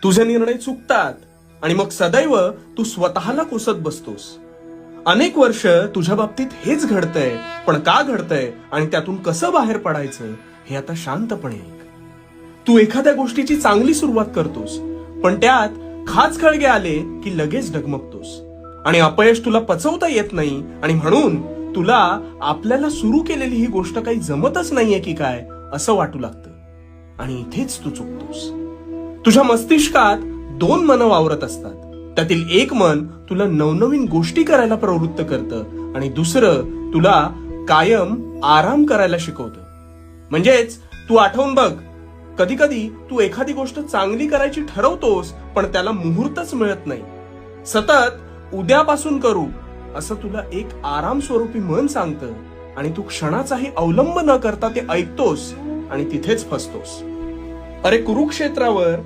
तुझे निर्णय चुकतात आणि मग सदैव तू स्वतःला कोसत बसतोस. अनेक वर्ष तुझ्या बाबतीत हेच घडतंय, पण का घडतंय आणि त्यातून कसं बाहेर पडायचं हे आता शांतपणे ऐक. तू एखाद्या गोष्टीची चांगली सुरुवात करतोस, पण त्यात खाचखळगे आले की लगेच डगमगतोस आणि अपयश तुला पचवता येत नाही आणि म्हणून तुला आपल्याला सुरू केलेली ही गोष्ट काही जमतच नाहीये की काय असं वाटू लागतं. आणि इथेच तू चुकतोस. तुझ्या मस्तिष्कात दोन मनं वावरत असतात. त्यातील एक मन तुला नवनवीन गोष्टी करायला प्रवृत्त करतं आणि दुसरं तुला कायम आराम करायला शिकवतं. म्हणजेच तू आठवून बघ, कधी कधी तू एखादी गोष्ट चांगली करायची ठरवतोस पण त्याला मुहूर्तच मिळत नाही. सतत उद्यापासून करू असं तुला एक आराम स्वरूपी मन सांगतं आणि तू क्षणाचाही अवलंब न करता ते ऐकतोस आणि तिथेच फसतोस. अरे कुरुक्षेत्रावर